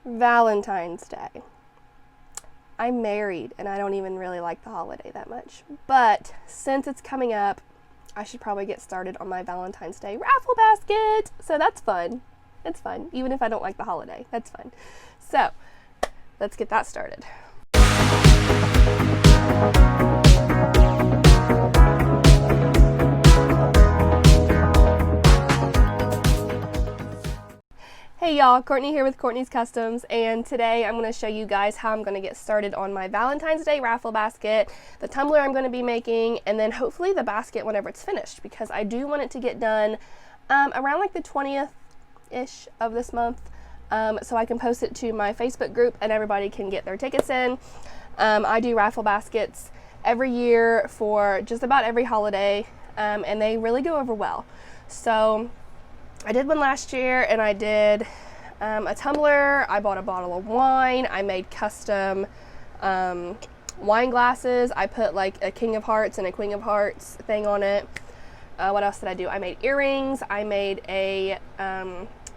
Valentine's Day. I'm married and I don't even really like the holiday that much. But since it's coming up, I should probably get started on my Valentine's Day raffle basket. So that's fun. It's fun. Even if I don't like the holiday, that's fun. So let's get that started. Hey y'all, Courtney here with Courtney's Customs, and today I'm going to show you guys how I'm going to get started on my Valentine's Day raffle basket, the tumbler I'm going to be making, and then hopefully the basket whenever it's finished, because I do want it to get done around like the 20th-ish of this month, so I can post it to my Facebook group and everybody can get their tickets in. I do raffle baskets every year for just about every holiday, and they really go over well. So I did one last year, and I did a tumbler. I bought a bottle of wine. I made custom wine glasses. I put like a King of Hearts and a Queen of Hearts thing on it. What else did I do? I made earrings. I made a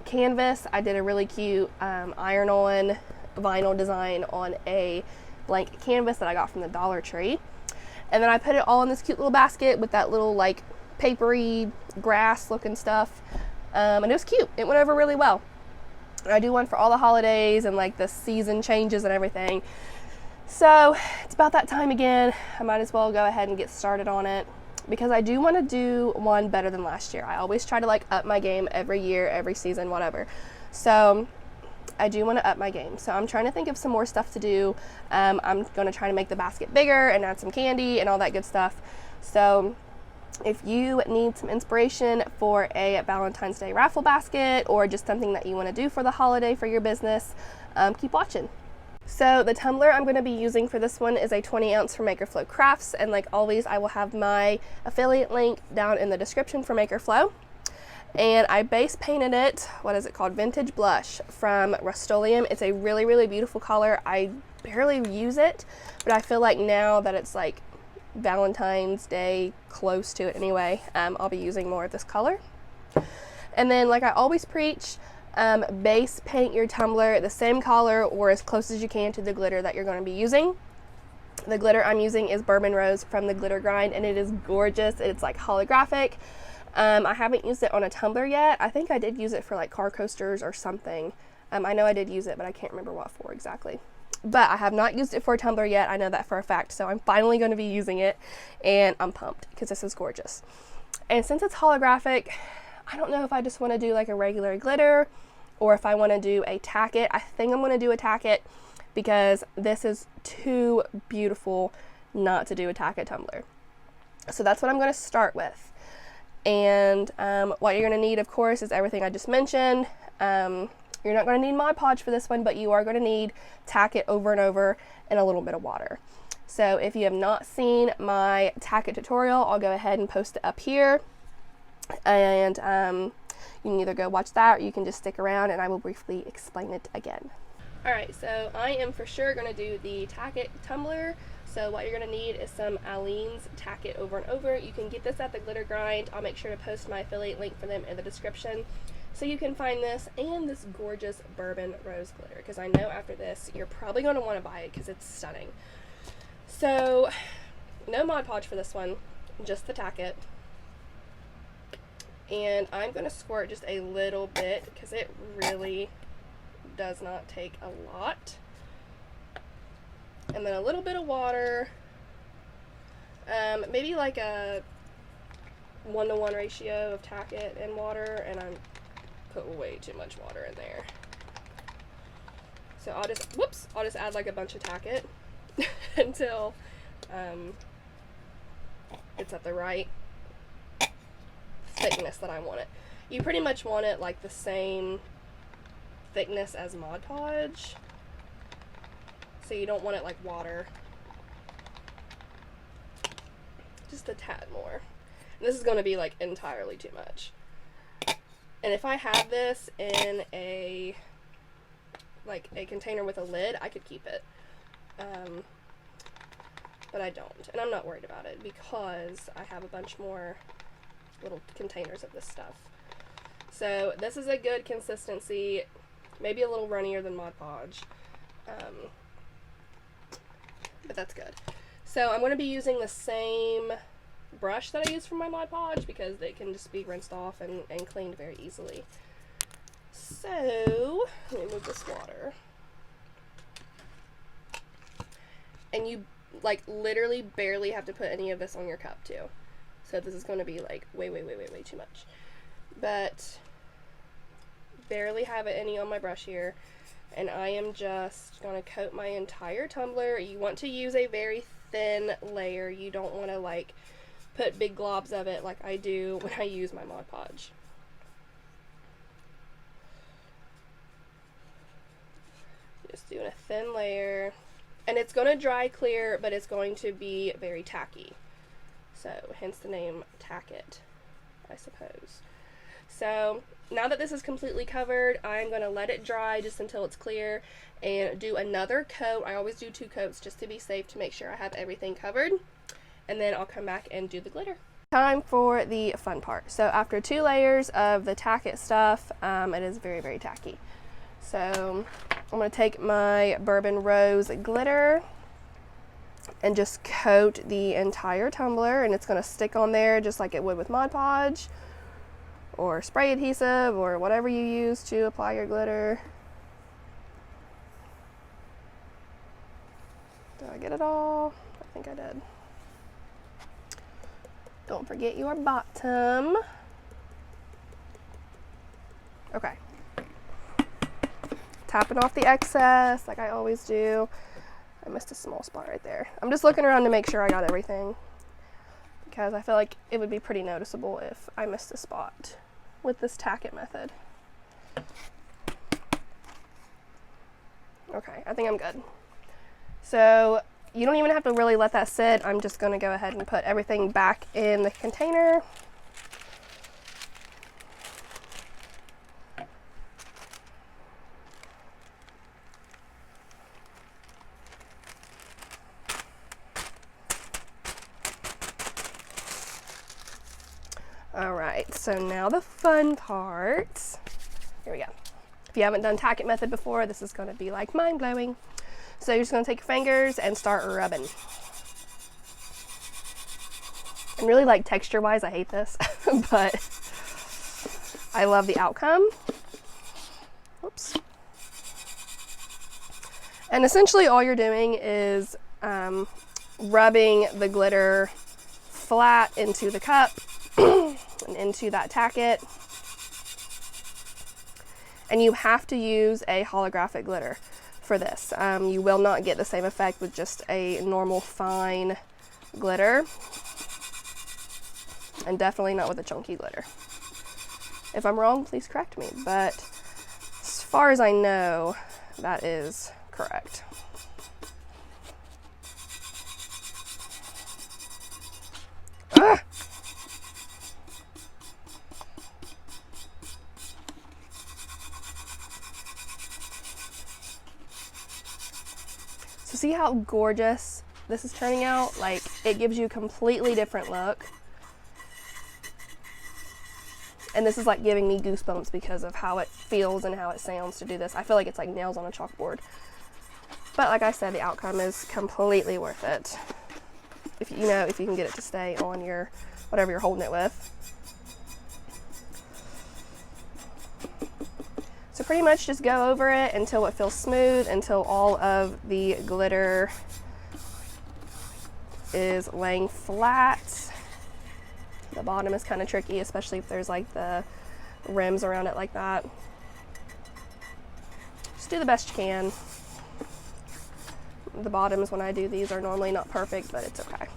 canvas. I did a really cute iron-on vinyl design on a blank canvas that I got from the Dollar Tree. And then I put it all in this cute little basket with that little like papery grass looking stuff. And it was cute. It went over really well. I do one for all the holidays and like the season changes and everything. So it's about that time again. I might as well go ahead and get started on it because I do want to do one better than last year. I always try to like up my game every year, every season, whatever. So I do want to up my game. So I'm trying to think of some more stuff to do. I'm going to try to make the basket bigger and add some candy and all that good stuff. So if you need some inspiration for a Valentine's Day raffle basket or just something that you want to do for the holiday for your business, keep watching. So the tumbler I'm going to be using for this one is a 20 ounce from Maker Flow Crafts, and like always I will have my affiliate link down in the description for Maker Flow. And I base painted it, what is it called? Vintage Blush from Rust-Oleum. It's a really, really beautiful color. I barely use it, but I feel like now that it's like Valentine's Day close to it anyway, I'll be using more of this color. And then like I always preach, base paint your tumbler the same color or as close as you can to the glitter that you're going to be using. The glitter I'm using is Bourbon Rose from the Glitter Grind, and it is gorgeous. It's like holographic. I haven't used it on a tumbler yet. I think I did use it for like car coasters or something. I know I did use it, but I can't remember what for exactly. But I have not used it for a tumbler yet. I know that for a fact. So I'm finally going to be using it, and I'm pumped because this is gorgeous. And since it's holographic, I don't know if I just want to do like a regular glitter or if I want to do a Tack It. I think I'm going to do a Tack It because this is too beautiful not to do a Tack It tumbler. So that's what I'm going to start with. And what you're going to need, of course, is everything I just mentioned. You're not going to need Mod Podge for this one, but you are going to need Tack It over and over and a little bit of water. So if you have not seen my Tack It tutorial, I'll go ahead and post it up here. And you can either go watch that or you can just stick around and I will briefly explain it again. Alright, so I am for sure going to do the Tack It tumbler. So what you're going to need is some Aleene's Tack It over and over. You can get this at the Glitter Grind. I'll make sure to post my affiliate link for them in the description, so you can find this and this gorgeous Bourbon Rose glitter, because I know after this you're probably going to want to buy it because it's stunning. So no Mod Podge for this one, just the Tack It. And I'm going to squirt just a little bit because it really does not take a lot. And then a little bit of water, maybe like a 1-to-1 ratio of Tack It and water, and I'm put way too much water in there. So I'll just add like a bunch of Tack It until it's at the right thickness that I want it. You pretty much want it like the same thickness as Mod Podge, so you don't want it like water, just a tad more. And this is going to be like entirely too much. And if I had this in a container with a lid, I could keep it. But I don't. And I'm not worried about it because I have a bunch more little containers of this stuff. So this is a good consistency. Maybe a little runnier than Mod Podge. But that's good. So I'm going to be using the same brush that I used for my Mod Podge because it can just be rinsed off and cleaned very easily. So let me move this water. And you like literally barely have to put any of this on your cup too. So this is going to be like way too much. But barely have any on my brush here. And I am just going to coat my entire tumbler. You want to use a very thin layer. You don't want to like put big globs of it like I do when I use my Mod Podge. Just doing a thin layer. And it's going to dry clear, but it's going to be very tacky. So hence the name Tack It, I suppose. So now that this is completely covered, I'm going to let it dry just until it's clear and do another coat. I always do 2 coats just to be safe, to make sure I have everything covered. And then I'll come back and do the glitter. Time for the fun part. So after 2 layers of the Tack It stuff, it is very tacky. So I'm going to take my Bourbon Rose glitter and just coat the entire tumbler, and it's going to stick on there just like it would with Mod Podge or spray adhesive or whatever you use to apply your glitter. Did I get it all? I think I did. Don't forget your bottom. Okay. Tapping off the excess like I always do. I missed a small spot right there. I'm just looking around to make sure I got everything, because I feel like it would be pretty noticeable if I missed a spot with this Tack It method. Okay, I think I'm good. So you don't even have to really let that sit. I'm just going to go ahead and put everything back in the container. Alright, so now the fun part. Here we go. If you haven't done Tack It method before, this is going to be like mind-blowing. So you're just going to take your fingers and start rubbing. And really, like, texture-wise, I hate this, but I love the outcome. Oops. And essentially all you're doing is rubbing the glitter flat into the cup and into that Tack It. And you have to use a holographic glitter for this. You will not get the same effect with just a normal fine glitter, and definitely not with a chunky glitter. If I'm wrong, please correct me, but as far as I know, that is correct. Ah! So see how gorgeous this is turning out? Like, it gives you a completely different look. And this is like giving me goosebumps because of how it feels and how it sounds to do this. I feel like it's like nails on a chalkboard. But like I said, the outcome is completely worth it. If you know, if you can get it to stay on your, whatever you're holding it with. So pretty much just go over it until it feels smooth, until all of the glitter is laying flat. The bottom is kind of tricky, especially if there's like the rims around it like that. Just do the best you can. The bottoms when I do these are normally not perfect, but it's okay.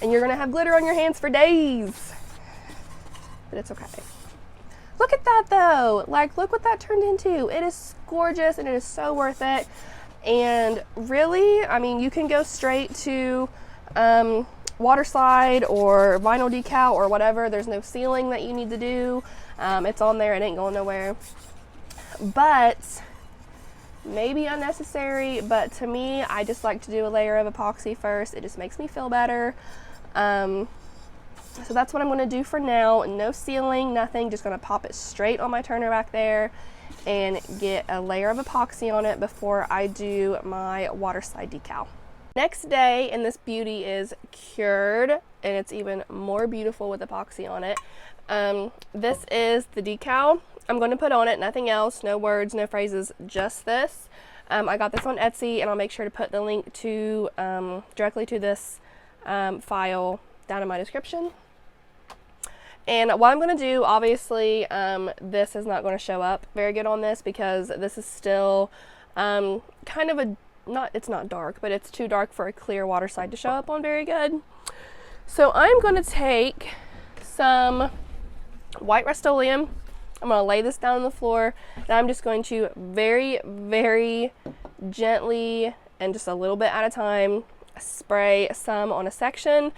And you're gonna have glitter on your hands for days. But it's okay. Look at that though. Like, look what that turned into. It is gorgeous and it is so worth it. And really, I mean, you can go straight to water slide or vinyl decal or whatever. There's no sealing that you need to do. It's on there, it ain't going nowhere. But maybe unnecessary, but to me, I just like to do a layer of epoxy first. It just makes me feel better. So that's what I'm going to do for now. No sealing, nothing, just going to pop it straight on my turner back there and get a layer of epoxy on it before I do my water slide decal. Next day, and this beauty is cured, and it's even more beautiful with epoxy on it. This is the decal I'm going to put on it, nothing else, no words, no phrases, just this. I got this on Etsy, and I'll make sure to put the link to directly to this file down in my description. And what I'm going to do, obviously, this is not going to show up very good on this because this is still kind of a, it's not dark, but it's too dark for a clear water slide to show up on very good. So I'm going to take some white Rust-Oleum. I'm going to lay this down on the floor, and I'm just going to very, very gently and just a little bit at a time spray some on a section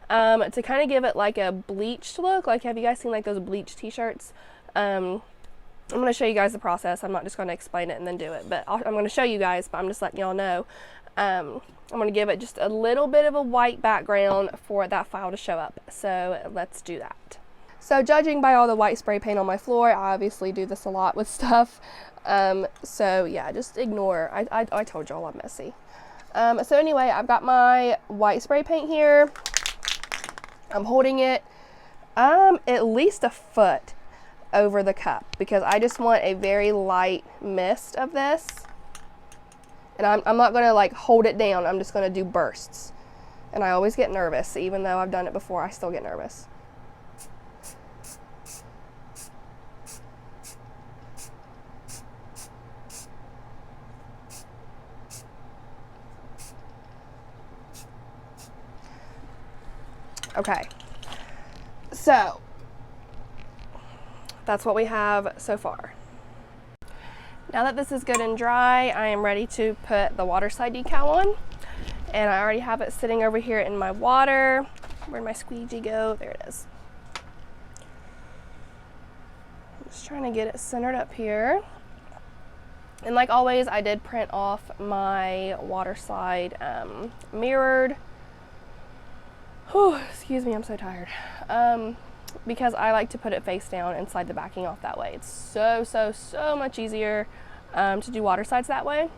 to kind of give it like a bleached look. Like, have you guys seen like those bleached t-shirts? I'm going to show you guys the process. I'm not just going to explain it and then do it, but I'm going to show you guys, but I'm just letting y'all know. I'm going to give it just a little bit of a white background for that file to show up. So let's do that. So judging by all the white spray paint on my floor, I obviously do this a lot with stuff. So yeah, just ignore. I told y'all I'm messy. So anyway, I've got my white spray paint here. I'm holding it at least a foot over the cup because I just want a very light mist of this. And I'm not going to like hold it down. I'm just going to do bursts. And I always get nervous. Even though I've done it before, I still get nervous. Okay, so that's what we have so far. Now that this is good and dry, I am ready to put the water slide decal on. And I already have it sitting over here in my water. Where'd my squeegee go? There it is. I'm just trying to get it centered up here. And like always, I did print off my water slide mirrored. Whew, excuse me, I'm so tired. Because I like to put it face down and slide the backing off that way. It's so much easier to do water slides that way.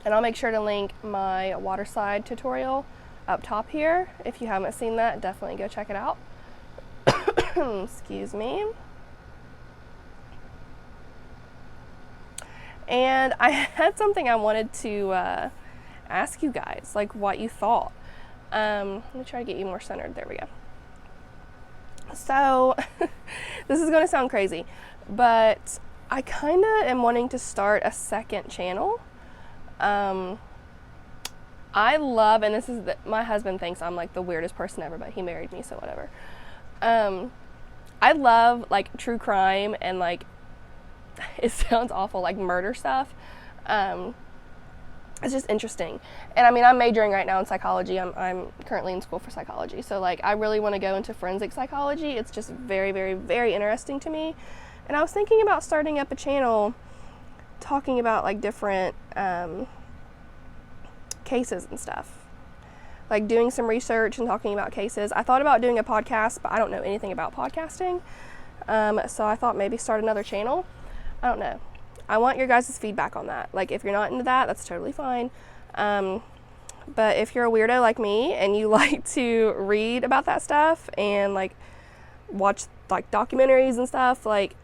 And I'll make sure to link my water slide tutorial up top here. If you haven't seen that, definitely go check it out. Excuse me. And I had something I wanted to ask you guys, like what you thought. Let me try to get you more centered. There we go. So this is going to sound crazy, but I kind of am wanting to start a second channel. I love, and this is my husband thinks I'm like the weirdest person ever, but he married me, so whatever. I love like true crime and like, it sounds awful, like murder stuff. It's just interesting. And I mean, I'm majoring right now in psychology. I'm currently in school for psychology. So like, I really want to go into forensic psychology. It's just very, very, very interesting to me. And I was thinking about starting up a channel talking about like different cases and stuff. Like doing some research and talking about cases. I thought about doing a podcast, but I don't know anything about podcasting. So I thought maybe start another channel. I don't know. I want your guys' feedback on that. Like, if you're not into that, that's totally fine. But if you're a weirdo like me and you like to read about that stuff and like watch like documentaries and stuff, like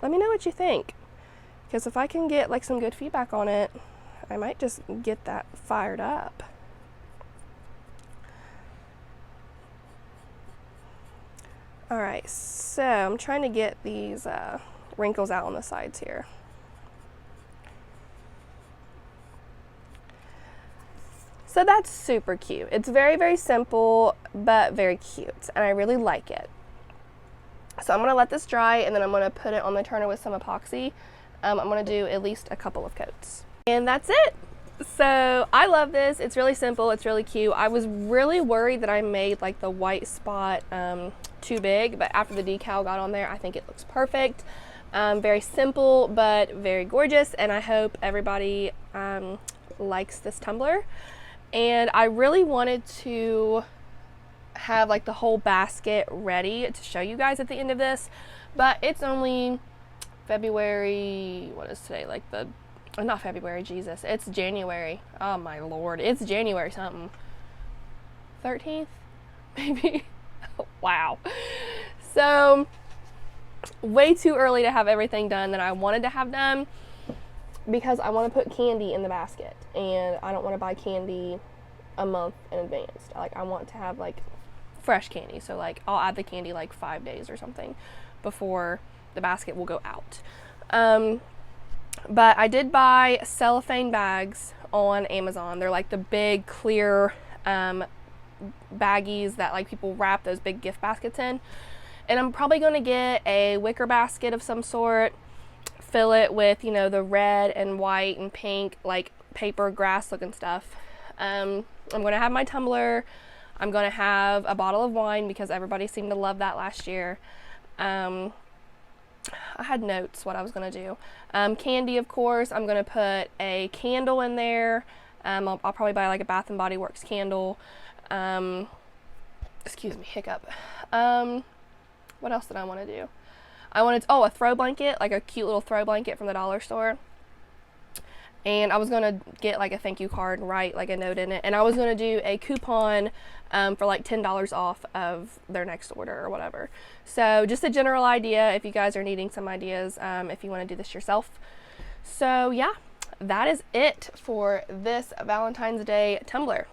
let me know what you think. Because if I can get like some good feedback on it, I might just get that fired up. All right, so I'm trying to get these wrinkles out on the sides here. So that's super cute. It's very, very simple, but very cute, and I really like it. So I'm gonna let this dry, and then I'm gonna put it on the turner with some epoxy. I'm gonna do at least a couple of coats. And that's it. So I love this. It's really simple, it's really cute. I was really worried that I made like the white spot too big, but after the decal got on there, I think it looks perfect. Very simple, but very gorgeous, and I hope everybody likes this tumbler. And I really wanted to have like the whole basket ready to show you guys at the end of this, but it's only February, what is today, like the, not February, Jesus, it's January, oh my lord, it's January something, 13th, maybe, wow, so way too early to have everything done that I wanted to have done, because I want to put candy in the basket, and I don't want to buy candy a month in advance. Like, I want to have like fresh candy, so like I'll add the candy like 5 days or something before the basket will go out. But I did buy cellophane bags on Amazon. They're like the big clear baggies that like people wrap those big gift baskets in, and I'm probably going to get a wicker basket of some sort, fill it with, you know, the red and white and pink like paper grass looking stuff. I'm going to have my tumbler. I'm going to have a bottle of wine because everybody seemed to love that last year. I had notes what I was going to do. Candy, of course. I'm going to put a candle in there. I'll probably buy like a Bath and Body Works candle. Excuse me, hiccup. What else did I want to do? I wanted, a throw blanket, like a cute little throw blanket from the dollar store. And I was going to get like a thank you card and write like a note in it. And I was going to do a coupon for like $10 off of their next order or whatever. So just a general idea if you guys are needing some ideas, if you want to do this yourself. So yeah, that is it for this Valentine's Day tumbler.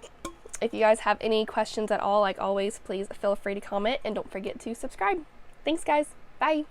If you guys have any questions at all, like always, please feel free to comment and don't forget to subscribe. Thanks guys. Bye.